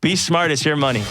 Be smart, it's your money.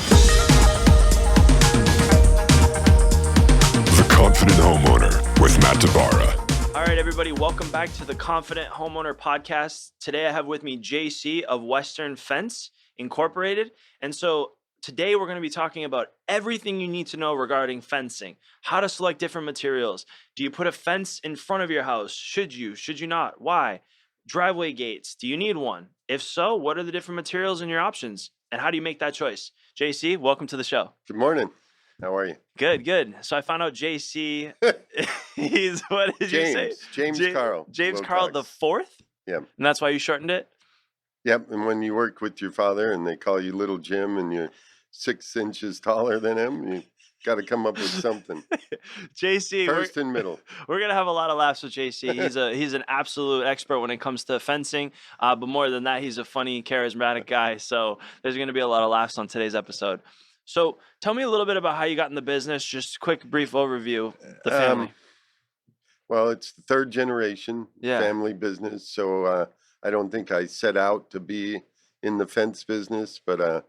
The Confident Homeowner with Matt Tavara. All right, everybody, welcome back to the Confident Homeowner Podcast. Today I have with me JC of Western Fence Incorporated. And so today we're going to be talking about everything you need to know regarding fencing, how to select different materials. Do you put a fence in front of your house? Should you not? Why? Driveway gates, do you need one? If so, what are the different materials and your options? And how do you make that choice? JC, welcome to the show. Good morning. How are you? Good. So I found out JC, he's, what did you say? James Carl. James Wilcox. Carl the fourth? Yep. And that's why you shortened it? Yep. And when you work with your father and they call you Little Jim and you're 6 inches taller than him, you got to come up with something. JC, First and middle. We're going to have a lot of laughs with JC. He's an absolute expert when it comes to fencing. But more than that, he's a funny, charismatic guy. So there's going to be a lot of laughs on today's episode. So tell me a little bit about how you got in the business. Just a quick, brief overview. The family. Well, it's the third generation family business. So I don't think I set out to be in the fence business, but I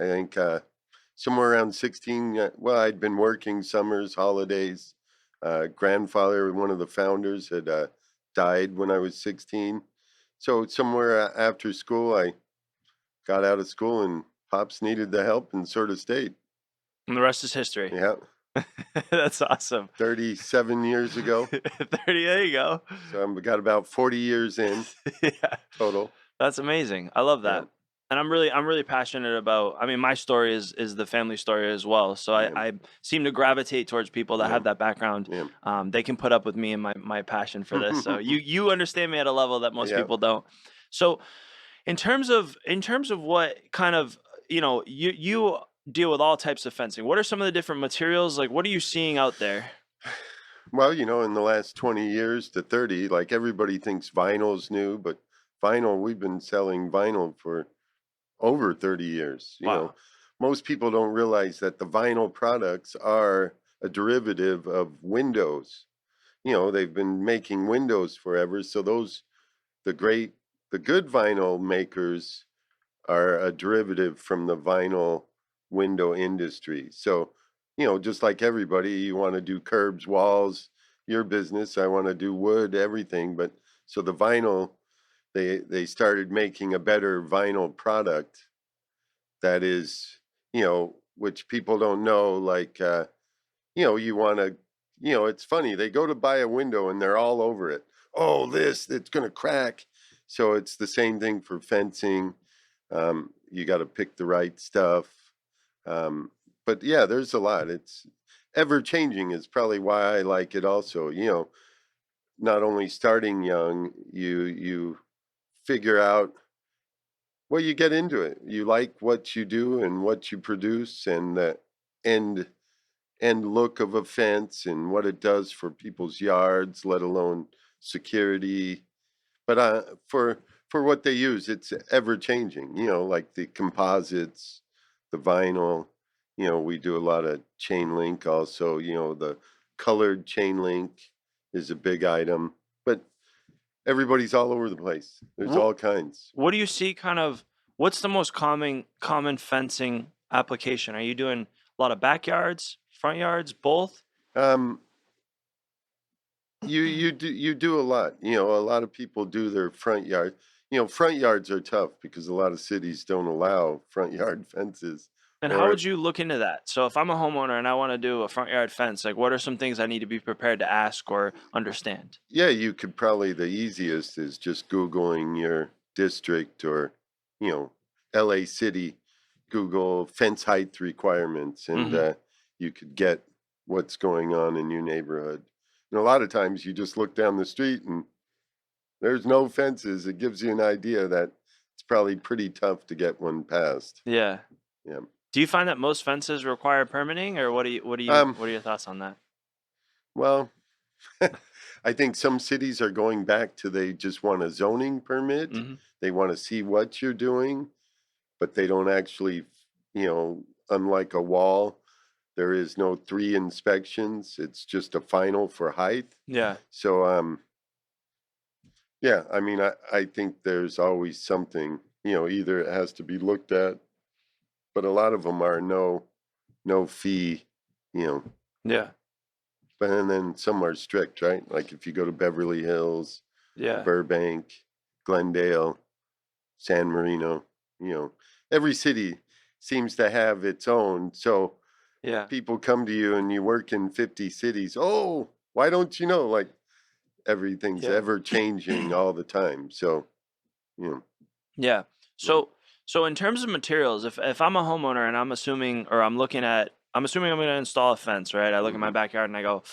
think somewhere around 16, I'd been working summers, holidays. Grandfather, one of the founders, had died when I was 16. So somewhere after school, I got out of school and Pops needed the help and sort of stayed. And the rest is history. Yeah. That's awesome. 37 years ago. 30, there you go. So I've got about 40 years in total. That's amazing. I love that. Yeah. And I'm really passionate about, my story is the family story as well. So I seem to gravitate towards people that have that background. Yeah. They can put up with me and my passion for this. So you understand me at a level that most people don't. So in terms of what kind of, you deal with all types of fencing. What are some of the different materials? Like, what are you seeing out there? Well, in the last 20 years to 30, like everybody thinks vinyl's new, but we've been selling vinyl for over 30 years. Wow. Most people don't realize that the vinyl products are a derivative of windows. They've been making windows forever. So the good vinyl makers are a derivative from the vinyl window industry. So, just like everybody, you want to do curbs, walls, your business, I want to do wood, everything. But so the vinyl, they started making a better vinyl product that is, which people don't know, like, you want to, it's funny. They go to buy a window and they're all over it. Oh, it's going to crack. So it's the same thing for fencing. You got to pick the right stuff. But yeah, there's a lot. It's ever changing is probably why I like it also. Not only starting young, you figure out, well, you get into it. You like what you do and what you produce and the end look of a fence and what it does for people's yards, let alone security. But for what they use, it's ever changing, like the composites, the vinyl, we do a lot of chain link also, the colored chain link is a big item, but everybody's all over the place. There's all kinds. What do you see what's the most common fencing application? Are you doing a lot of backyards, front yards, both? You do a lot. A lot of people do their front yard. Front yards are tough because a lot of cities don't allow front yard fences. And how would you look into that? So if I'm a homeowner and I want to do a front yard fence, like what are some things I need to be prepared to ask or understand? Yeah, you could probably, the easiest is just Googling your district or, LA City, Google fence height requirements, and you could get what's going on in your neighborhood. And a lot of times you just look down the street and there's no fences. It gives you an idea that it's probably pretty tough to get one passed. Yeah. Yeah. Do you find that most fences require permitting, or what are your thoughts on that? Well, I think some cities are going back to they just want a zoning permit. They want to see what you're doing, but they don't actually, unlike a wall, there is no 3 inspections. It's just a final for height. Yeah. So, yeah, I think there's always something, either it has to be looked at but a lot of them are no fee, you know. Yeah. But and then some are strict, right? Like if you go to Beverly Hills, Yeah. Burbank, Glendale, San Marino, you know, every city seems to have its own. So Yeah. people come to you and you work in 50 cities. Oh, why don't you know? Like everything's Yeah. ever changing all the time. So, you know, Yeah. mm, So in terms of materials, if I'm a homeowner and I'm assuming I'm going to install a fence, right? I look at my mhm, backyard and I go,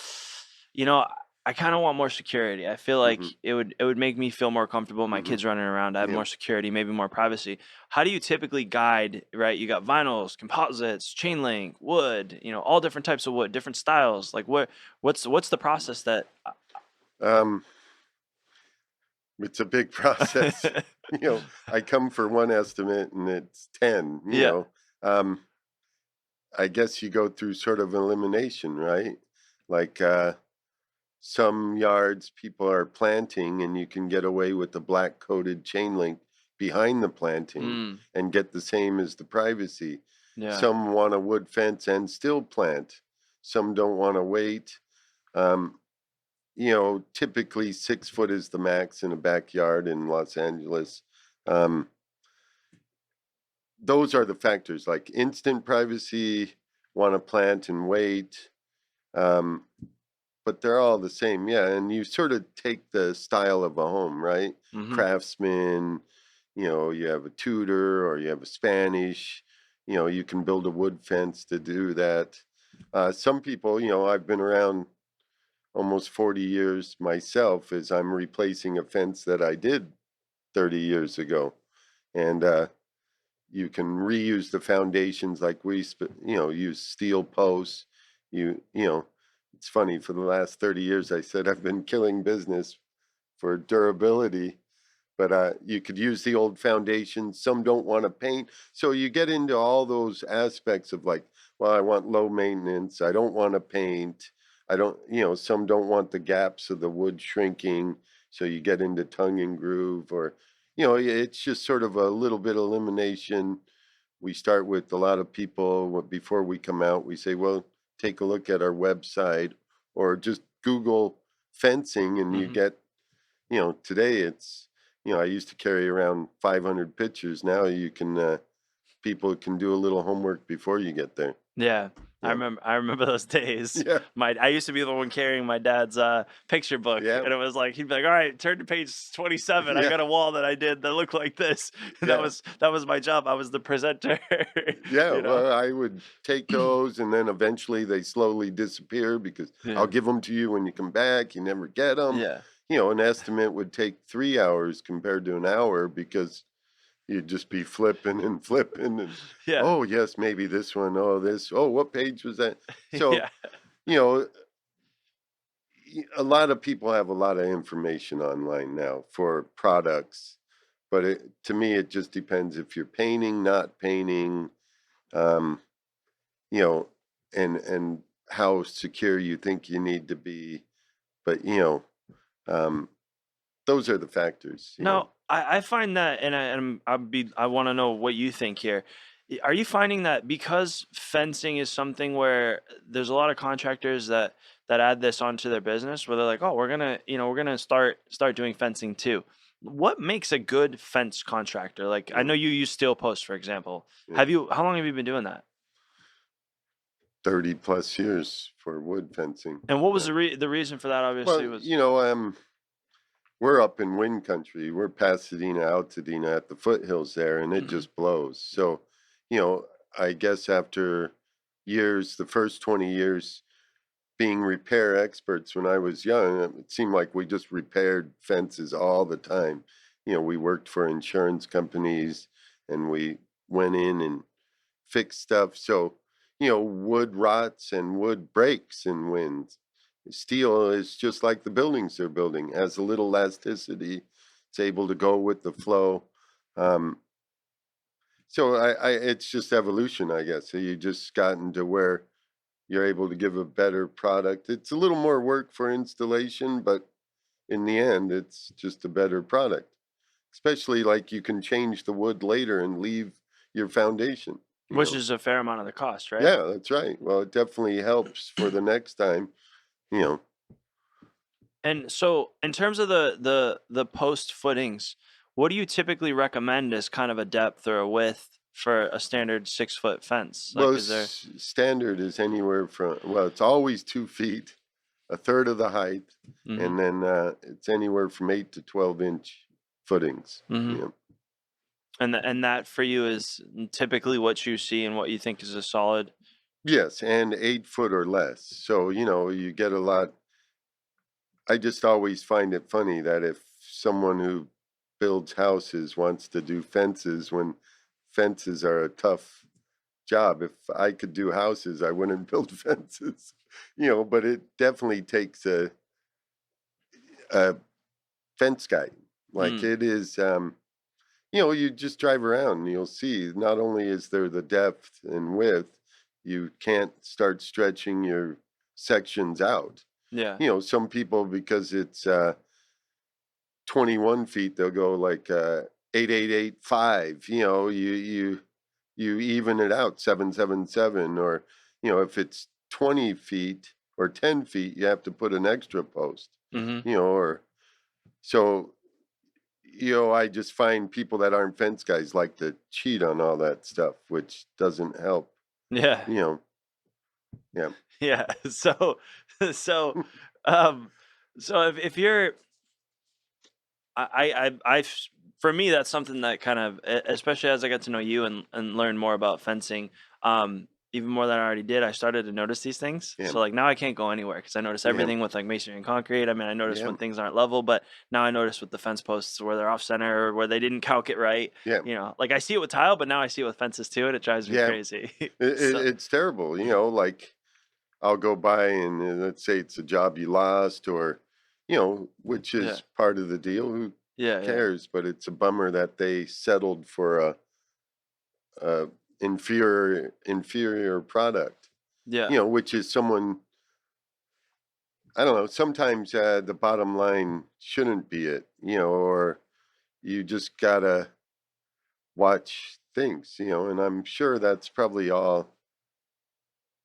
you know, I kind of want more security. I feel like mhm, it would make me feel more comfortable. My mhm, kids running around. I have yeah. more security, maybe more privacy. How do you typically guide, right? You got vinyls, composites, chain link, wood, all different types of wood, different styles. Like what's the process that Um, it's a big process. You know, I come for one estimate and it's 10, you Yeah. know. Um, I guess you go through sort of elimination, right? Like some yards people are planting and you can get away with the black coated chain link behind the planting Mm, and get the same as the privacy. yeah. Some want a wood fence and still plant. Some don't want to wait. Um, you know, typically 6 foot is the max in a backyard in Los Angeles. Um, those are the factors like instant privacy, want to plant and wait. Um, but they're all the same, yeah, and you sort of take the style of a home, right? Mhm. Craftsman, you know, you have a Tudor or you have a Spanish, you know, you can build a wood fence to do that. Some people, you know, I've been around almost 40 years myself as I'm replacing a fence that I did 30 years ago. And you can reuse the foundations like you know, use steel posts. You know, it's funny for the last 30 years I said I've been killing business for durability, but you could use the old foundations. Some don't want to paint. So you get into all those aspects of like, well, I want low maintenance. I don't want to paint. I don't, you know, some don't want the gaps of the wood shrinking. So you get into tongue and groove or, you know, it's just sort of a little bit elimination. We start with a lot of people before we come out, we say, well, take a look at our website or just Google fencing and you Mhm. get, you know, today it's, you know, I used to carry around 500 pictures. Now you can, people can do a little homework before you get there. Yeah, I Yeah. remember I remember those days. Yeah. I used to be the one carrying my dad's, picture book, Yeah. and it was like he'd be like, "Alright, turn to page 27, I Yeah. got a wall that I did that looked like this." And that Yeah. was that was my job, I was the presenter, Yeah. you know? Well, I would take those and then eventually they slowly disappear because I'll Yeah, give them to you when you come back. You never get them. yeah, You know, an estimate would take 3 hours compared to an hour because you'd just be flipping and flipping and, yeah, oh, yes, maybe this one. Oh, this. Oh, what page was that? So, yeah. you know, a lot of people have a lot of information online now for products, but to me, it just depends if you're painting, not painting, um, you know, and how secure you think you need to be. But um, those are the factors. You know, No, I find that, I want to know what you think here. Are you finding that because fencing is something where there's a lot of contractors that add this onto their business, where they're like, oh, we're gonna start doing fencing too. What makes a good fence contractor? Like, I yeah, know you use steel posts, for example. yeah. How long have you been doing that? 30 plus years for wood fencing. And what was Yeah. the reason for that? Obviously, Well, was you know, we're up in wind country. We're Pasadena, Altadena at the foothills there, and it Mhm. just blows. So, you know, I guess after years, the first 20 years being repair experts when I was young, it seemed like we just repaired fences all the time. You know, we worked for insurance companies and we went in and fixed stuff. So, you know, wood rots and wood breaks in winds. Steel is just like the buildings they're building, has a little elasticity. It's able to go with the flow. Um, so it's just evolution, I guess. So you just gotten to where you're able to give a better product. It's a little more work for installation, but in the end, it's just a better product. Especially like you can change the wood later and leave your foundation. you Which know. is a fair amount of the cost, right? Yeah, that's right. Well, it definitely helps for the next time, you know. And so, in terms of the post footings, what do you typically recommend as kind of a depth or a width for a standard 6 foot fence? Well, Like, is there? standard is anywhere from, well, it's always 2 feet, a third of the height, Mm-hmm. and then it's anywhere from 8 to 12 inch footings. Mm-hmm. Yeah. And that for you is typically what you see and what you think is a solid. Yes, and 8 foot or less. So, you get a lot. I just always find it funny that if someone who builds houses wants to do fences when fences are a tough job. If I could do houses, I wouldn't build fences, but it definitely takes a fence guy. Like Mm, it is, you just drive around and you'll see not only is there the depth and width, you can't start stretching your sections out. yeah. Some people, because it's 21 feet, they'll go like 8885. You even it out 777, or if it's 20 feet or 10 feet, you have to put an extra post. Mm-hmm. Or so I just find people that aren't fence guys like to cheat on all that stuff, which doesn't help. Yeah. You know, yeah, Yeah. So, so, um, so if you're, for me, that's something that kind of, especially as I got to know you and learn more about fencing, even more than I already did, I started to notice these things. yeah, So like now I can't go anywhere because I notice yeah, everything with like masonry and concrete. I mean, I notice yeah, when things aren't level, but now I notice with the fence posts where they're off center or where they didn't calc it right. yeah, Like I see it with tile, but now I see it with fences too, and it drives me yeah. crazy. So It's terrible. Like I'll go by and let's say it's a job you lost, or which yeah, is part of the deal. Who yeah, yeah, cares? But it's a bummer that they settled for a inferior product. yeah. Which is someone, I don't know. Sometimes the bottom line shouldn't be it. Or you just gotta watch things. And I'm sure that's probably all.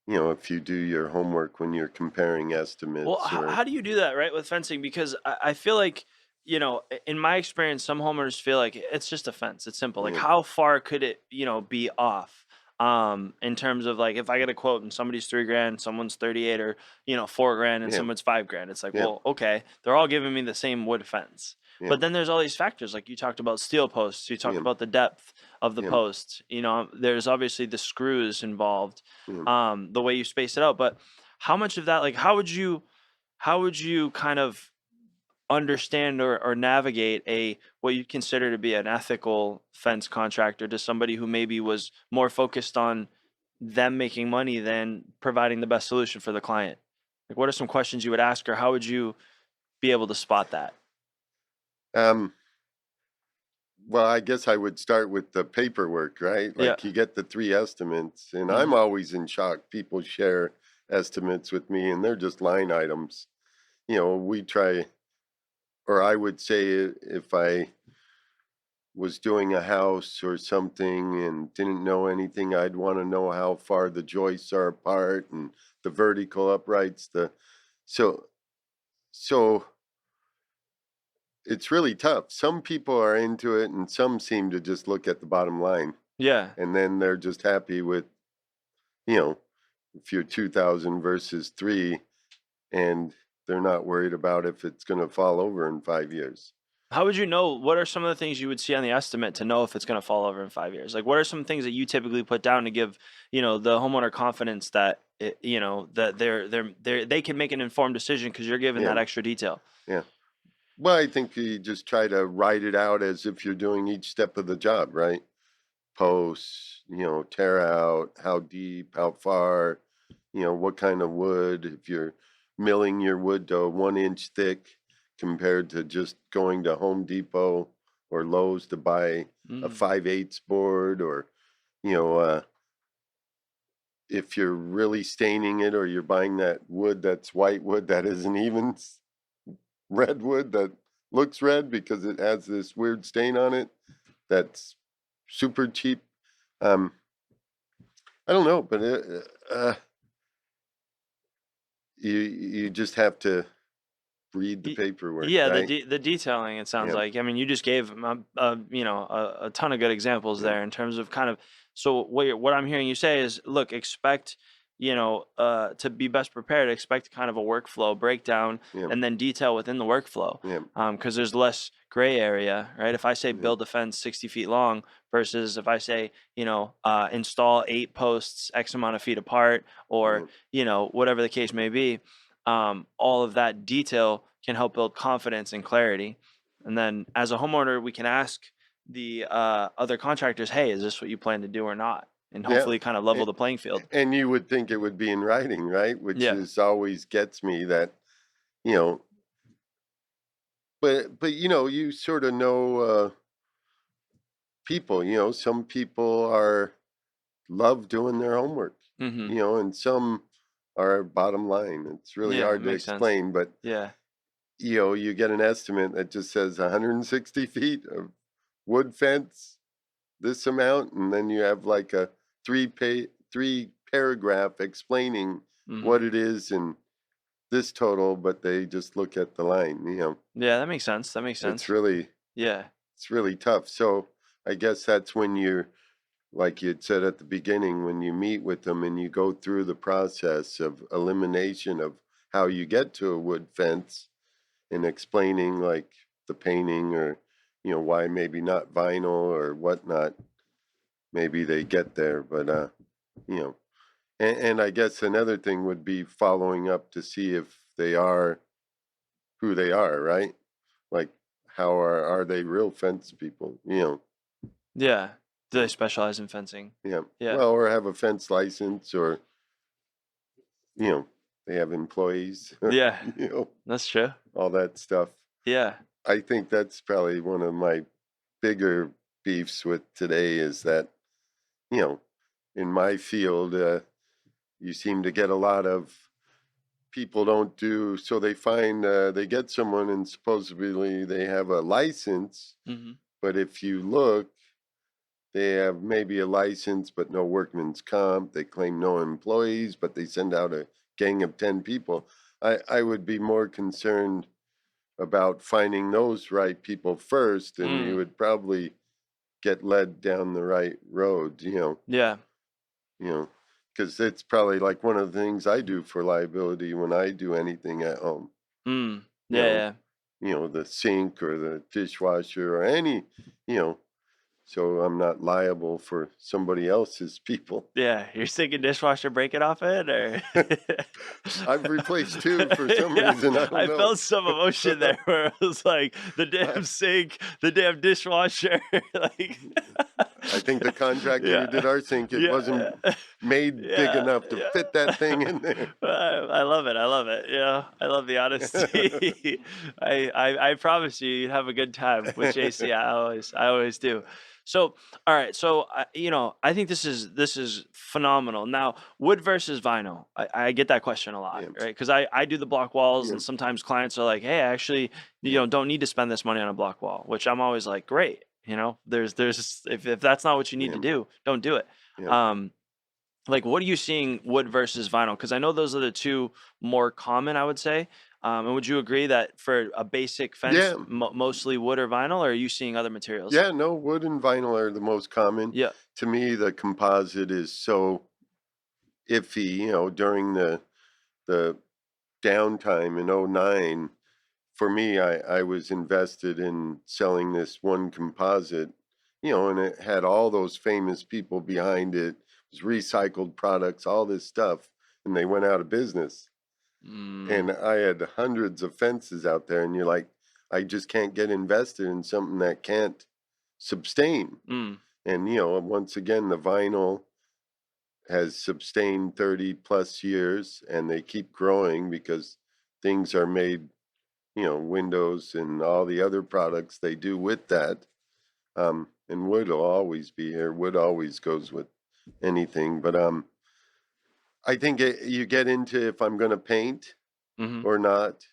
If you do your homework when you're comparing Well, estimates, or how do you do that, right, with fencing? Because I feel like, in my experience, some homeowners feel like it's just a fence. It's simple. Like, yeah, how far could it, be off? In terms of like, if I get a quote and somebody's 3 grand, someone's 38, or 4 grand and yeah, someone's 5 grand, it's like, yeah, well, okay, they're all giving me the same wood fence. yeah, But then there's all these factors, like you talked about steel posts, you talked yeah, about the depth of the yeah, post. There's obviously the screws involved, yeah. the way you space it out. But how much of that, like, how would you kind of understand or navigate a what you'd consider to be an ethical fence contractor to somebody who maybe was more focused on them making money than providing the best solution for the client? Like, what are some questions you would ask, or how would you be able to spot that? Um, well, I guess I would start with the paperwork, right? Yeah. Like you get the three estimates, and I'm Hmm. always in shock. People share estimates with me, and they're just line items. We try, or I would say, if I was doing a house or something and didn't know anything, I'd want to know how far the joists are apart and the vertical uprights. So so it's really tough. Some people are into it, and some seem to just look at the bottom line, Yeah. and then they're just happy with, you know, if you're 2,000 versus three, and they're not worried about if it's going to fall over in 5 years. How would you know? What are some of the things you would see on the estimate to know if it's going to fall over in 5 years? Like, what are some things that you typically put down to give, the homeowner confidence that that they can make an informed decision because you're given Yeah, that extra detail? yeah. Well, I think you just try to write it out as if you're doing each step of the job, right? Posts, tear out, how deep, how far, what kind of wood. If you're milling your wood to 1 inch thick compared to just going to Home Depot or Lowe's to buy a Mm, 5/8 board, or, you know, uh, if you're really staining it, or you're buying that wood that's white wood that isn't even red wood that looks red because it has this weird stain on it that's super cheap. Um, I don't know, but you just have to read the Y- paperwork, Yeah, right? the detailing. It sounds Yeah, like. I mean, you just gave a ton of good examples yeah, there in terms of kind of. So what I'm hearing you say is, look, expect to be best prepared. Expect kind of a workflow breakdown, yeah, and then detail within the workflow, yeah, because there's less gray area, right? If I say yeah, build a fence 60 feet long versus if I say install 8 posts X amount of feet apart, or yeah, whatever the case may be, all of that detail can help build confidence and clarity. And then as a homeowner, we can ask the other contractors, hey, is this what you plan to do or not? And yeah. hopefully kind of level A- the playing field. And you would think it would be in writing, right? Which Yeah. is always gets me that, you know, but you sort of know people. Some people are love doing their homework, Mm-hmm. and some are bottom line. It's really Yeah, it hard to makes sense. explain, but Yeah. you get an estimate that just says 160 feet of wood fence, this amount, and then you have like a three paragraph explaining Mm-hmm. what it is and this total, but they just look at the line. Yeah, that makes sense. That makes It's sense. really Yeah. it's really tough. So I guess that's when you're, like you'd said at the beginning, when you meet with them and you go through the process of elimination of how you get to a wood fence and explaining like the painting, or why maybe not vinyl or whatnot, maybe they get there. But you know and I guess another thing would be following up to see if they are who they are, right? Like, how are they real fence people? Yeah. Do they Yeah, specialize in fencing? yeah. Yeah. Well, or have a fence license, or you know they have employees, Yeah. you know That's true. all that stuff. Yeah. I think that's probably one of my bigger beefs with today, is that you know in my field, you seem to get a lot of people don't do, so they find, they get someone and supposedly they have a license, Mm-hmm. but if you look, they have maybe a license but no workman's comp. They claim no employees, but they send out a gang of 10 people. I would be more concerned about finding those right people first, and you Mm. would probably get led down the right road, Yeah. you know, because it's probably like one of the things I do for liability when I do anything at home. Mm. You Yeah. know, Yeah. the sink or the dishwasher or any, you know, so I'm not liable for somebody else's people. Yeah, you're thinking dishwasher break it off it, or I've replaced two for some yeah, reason. I don't I know. felt some emotion there where it was like the I, damn sink, the damn dishwasher, like I think the contractor who did yeah, our sink, it yeah, wasn't made big yeah, enough to fit that thing yeah. in there. I love it. I love it. I love the honesty. I promise you, you have a good time with JC. I always do. So, all right. So, I think this is phenomenal. Now, wood versus vinyl. I get that question a lot, Yeah, right? Because I do the block walls, yeah, and sometimes clients are like, "Hey, I actually, yeah, don't need to spend this money on a block wall," which I'm always like, "Great." There's if that's not what you need yeah, to do, don't do it. yeah, Um, like, what are you seeing wood versus vinyl? Because I know those are the two more common, I would say. And would you agree that for a basic fence, yeah, mostly wood or vinyl, or are you seeing other materials? yeah. No, wood and vinyl are the most common. Yeah. To me, the composite is so iffy. During the downtime in '09, for me, I was invested in selling this one composite, and it had all those famous people behind it. It was recycled products, all this stuff, and they went out of business. Mm, And I had hundreds of fences out there, and you're like, I just can't get invested in something that can't sustain. mm, And once again, the vinyl has sustained 30 plus years, and they keep growing because things are made, windows and all the other products they do with that. And wood will always be here. Wood always goes with anything. But I think you get into if I'm going to paint mm-hmm. or not,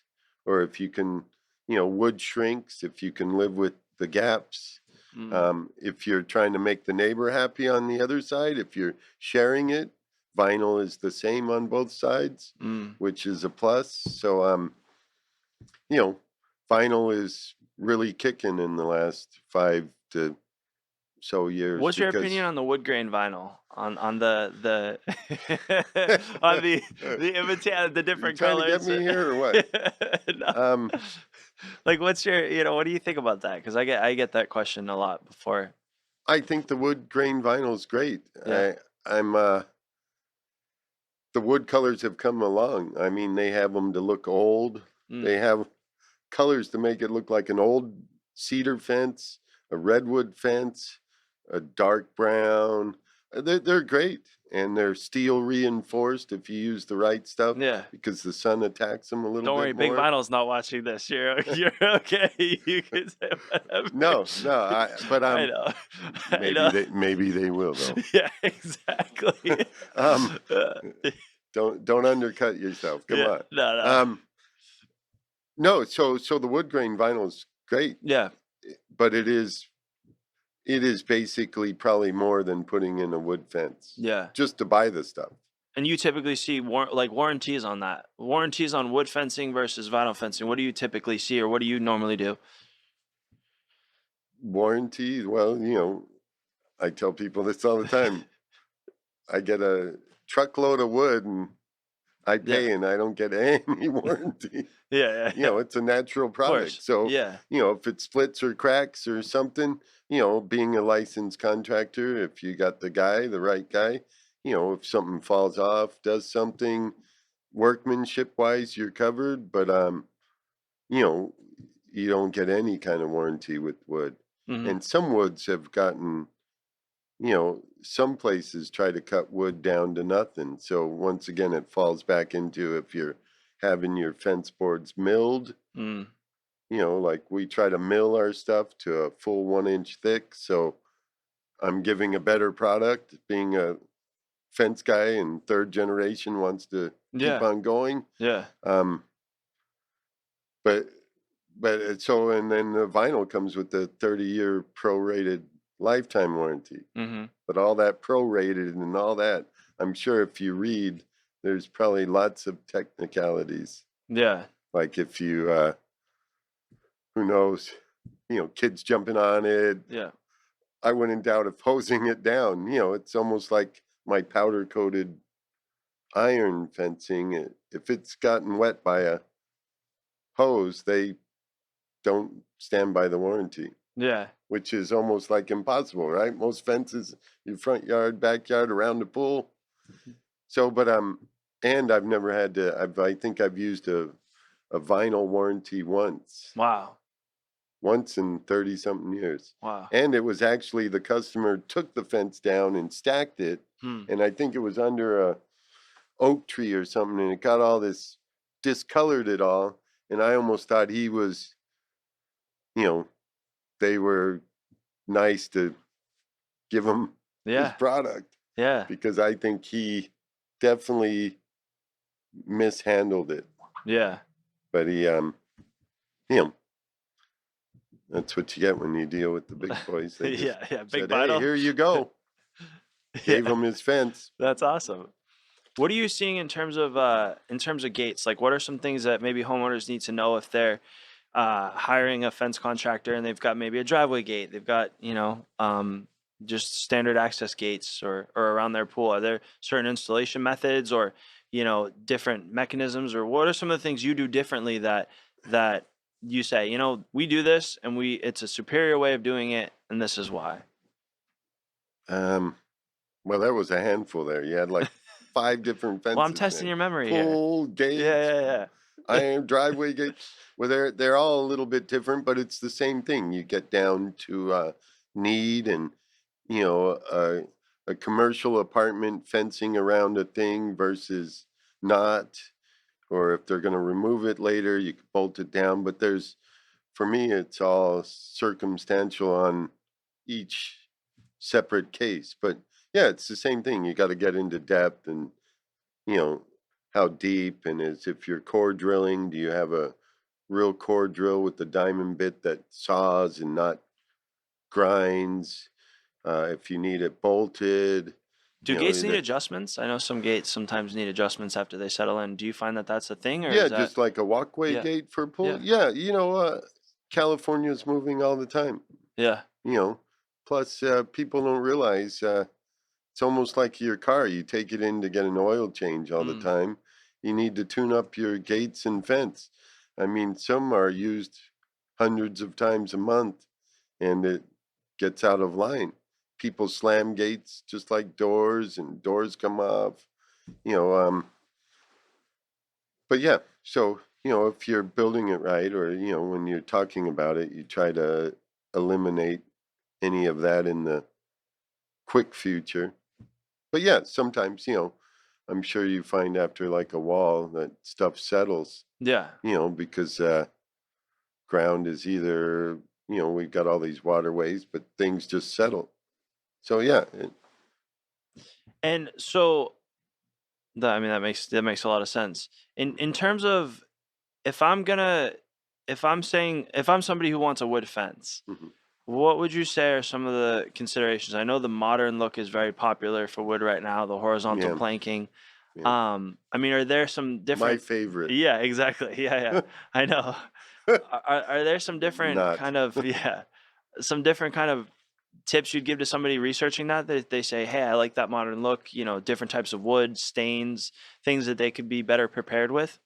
or if you can, wood shrinks, if you can live with the gaps. If you're trying to make the neighbor happy on the other side, if you're sharing it, vinyl is the same on both sides, Mm. which is a plus. So, you know, vinyl is really kicking in the last 5 to so years What's your opinion because on the wood grain vinyl? On the on the imitate the you different trying to get colors? me here or what? No. Um, Like, what's your what do you think about that? Because I get that question a lot before. I think the wood grain vinyl is great. Yeah. I'm the wood colors have come along. I mean, they have them to look old. Mm. They have colors to make it look like an old cedar fence, a redwood fence, a dark brown. They're great, and they're steel reinforced if you use the right stuff Yeah. because the sun attacks them a little Don't worry, bit Big more. Vinyl's not watching this. You're okay. You can say whatever. No, no, but I know. I know. maybe they will though. Yeah, exactly. Um, Uh, don't undercut yourself. Come yeah. on. No, no. No, so the wood grain vinyl is great, Yeah. but it is basically probably more than putting in a wood fence Yeah. just to buy the stuff. And you typically see warranties on that. Warranties on wood fencing versus vinyl fencing. What do you typically see, or what do you normally do? Warranty, well, I tell people this all the time. I get a truckload of wood and I Yeah. pay and I don't get any warranty. Yeah. Yeah. It's a natural Of product. course. So, Yeah. if it splits or cracks or something, being a licensed contractor, if you got the right guy, if something falls off, does something workmanship wise, you're covered. But, you know, you don't get any kind of warranty with wood. Hmm. And some woods have gotten, some places try to cut wood down to nothing. So once again, it falls back into if you're having your fence boards milled, Mm. like we try to mill our stuff to a full 1 inch thick. So I'm giving a better product. Being a fence guy and third generation wants to keep Yeah. on going. Yeah. Um, but so and then the vinyl comes with the 30-year prorated lifetime warranty. Hmm. But all that prorated and all that, I'm sure if you read, there's probably lots of technicalities. Yeah. Like if you, who knows, kids jumping on it. Yeah. I wouldn't doubt of hosing it down. It's almost like my powder coated iron fencing. If it's gotten wet by a hose, they don't stand by the warranty, Yeah. which is almost like impossible, right? Most fences, your front yard, backyard, around the pool. So, but and I've never had to. I think I've used a vinyl warranty Wow. once in 30 something years, Wow. and it was actually the customer took the fence down and stacked it, Hmm. and I think it was under a oak tree or something, and it got all this discolored it all, and I almost thought he was, they were nice to give him his Yeah. product Yeah. because I think he definitely mishandled it. Yeah. But he, that's what you get when you deal with the big boys. They just Yeah. Yeah. Big said, "Hey, vinyl. here you go." Gave Yeah. him his fence. That's awesome. What are you seeing in terms of gates? Like, what are some things that maybe homeowners need to know if they're hiring a fence contractor and they've got maybe a driveway gate, they've got just standard access gates or around their pool? Are there certain installation methods or different mechanisms, or what are some of the things you do differently that you say, we do this and it's a superior way of doing it and this is why? Well, there was a handful there. You had like 5 different fences. Well, I'm testing man. your memory here. Pool, gates, Yeah. iron driveway gate. Well, they're all a little bit different, but it's the same thing. You get down to need and a commercial apartment fencing around a thing versus not, or if they're going to remove it later, you can bolt it down. But for me, it's all circumstantial on each separate case. But yeah, it's the same thing. You got to get into depth and you know how deep, and as if you're core drilling, do you have a real core drill with the diamond bit that saws and not grinds, if you need it bolted, Do you know, gates need adjustments? I know some gates sometimes need adjustments after they settle in. Do you find that that's a thing, or yeah, is that? just like a walkway Yeah, gate for a pool. yeah, Yeah, California's moving all the time, yeah. you know. Plus, people don't realize it's almost like your car. You take it in to get an oil change all the Mm, time. You need to tune up your gates and fence. I mean, some are used hundreds of times a month and it gets out of line. People slam gates just like doors and doors come off, you know. But yeah, so, if you're building it right or, when you're talking about it, you try to eliminate any of that in the quick future. But yeah, sometimes, I'm sure you find after like a wall that stuff settles, yeah. because ground is either, we've got all these waterways, but things just settle. So yeah, And so that, I mean, that makes a lot of sense. In terms of, if I'm gonna, if I'm somebody who wants a wood fence, mhm, what would you say are some of the considerations? I know the modern look is very popular for wood right now, the horizontal yeah, planking. yeah. I mean, are there some My different? favorite. Yeah, exactly. Yeah, yeah. I know. Are there some different Not. kind of, yeah, some different kind of tips you'd give to somebody researching that they say, hey, I like that modern look, different types of wood, stains, things that they could be better prepared with?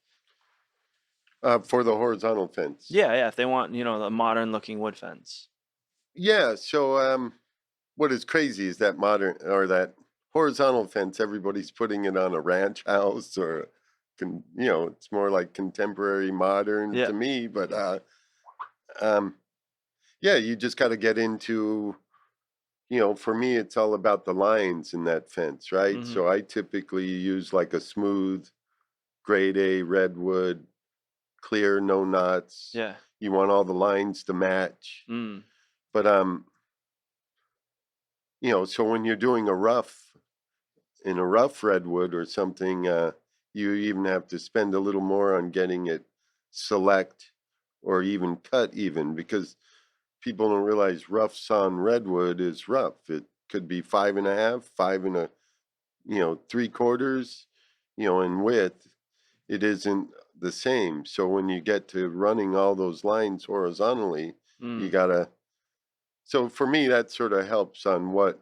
For the horizontal fence. Yeah, yeah. If they want, the modern looking wood fence. Yeah, so what is crazy is that modern or that horizontal fence, everybody's putting it on a ranch house or it's more like contemporary modern Yeah. to me, but um yeah, you just got to get into, for me it's all about the lines in that fence, right? Hmm. So I typically use like a smooth grade A redwood, clear, no knots. Yeah. You want all the lines to match. Mm. But so when you're doing a rough redwood or something, you even have to spend a little more on getting it select or even cut even because people don't realize rough sawn redwood is rough. It could be 5.5, 5 and 3/4, in width. It isn't the same. So when you get to running all those lines horizontally, you Mm. gotta. So for me, that sort of helps on what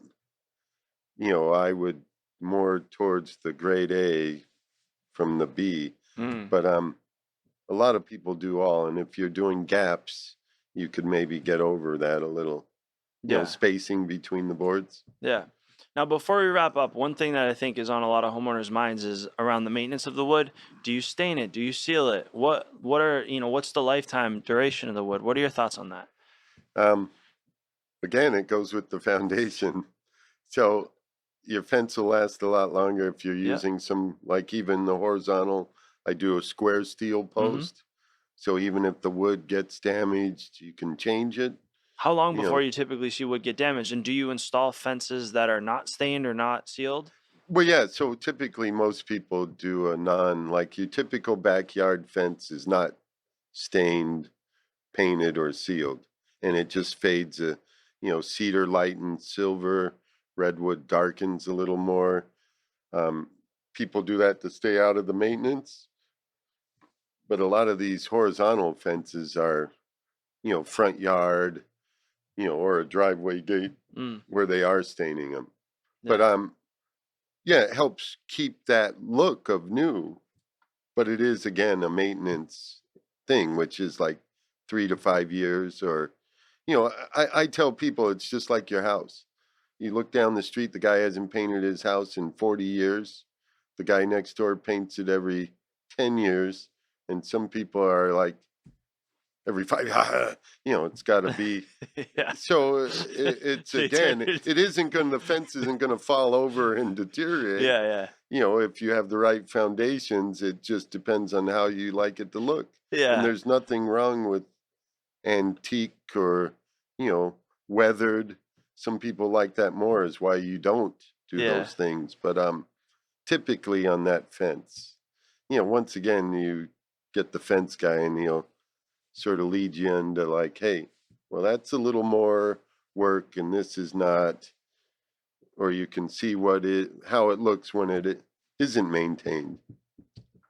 I would more towards the grade A from the B, Mm. but a lot of people do all, and if you're doing gaps, you could maybe get over that a little, Yeah. spacing between the boards. Yeah. Now, before we wrap up, one thing that I think is on a lot of homeowners' minds is around the maintenance of the wood. Do you stain it? Do you seal it? What's the lifetime duration of the wood? What are your thoughts on that? Um, Again, it goes with the foundation. So your fence will last a lot longer if you're Yeah. using some, like even the horizontal. I do a square steel Hmm. post, so even if the wood gets damaged, you can change it. How long You before know, you typically see wood get damaged? And do you install fences that are not stained or not sealed? Well, yeah, so typically most people do a like your typical backyard fence is not stained, painted, or sealed, and it just fades cedar lightens silver, redwood darkens a little more. Um, People do that to stay out of the maintenance, but a lot of these horizontal fences are, front yard, or a driveway gate Mm. where they are staining them. But Yeah. yeah, it helps keep that look of new. But it is again a maintenance thing, which is like 3 to 5 years, or I tell people it's just like your house. You look down the street, the guy hasn't painted his house in 40 years. The guy next door paints it every 10 years. And some people are like every five, it's got to be. Yeah. So it's They turn again, it- it isn't going, the fence isn't going to fall over and deteriorate. Yeah, yeah. If you have the right foundations, it just depends on how you like it to look. And Yeah. there's nothing wrong with antique or, you know, weathered. Some people like that more, is why you don't do Yeah. those things. But typically on that fence, once again, you get the fence guy and he'll sort of lead you into like, hey, well, that's a little more work and this is not, or you can see how it looks when it isn't maintained.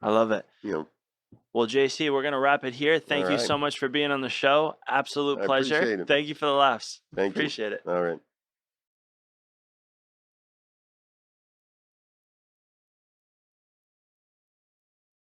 I love it. You know. Well, JC, we're going to wrap it here. All Thank you right. so much for being on the show. Absolute I pleasure. appreciate it. Thank you for the laughs. Thank you. Appreciate it. All right.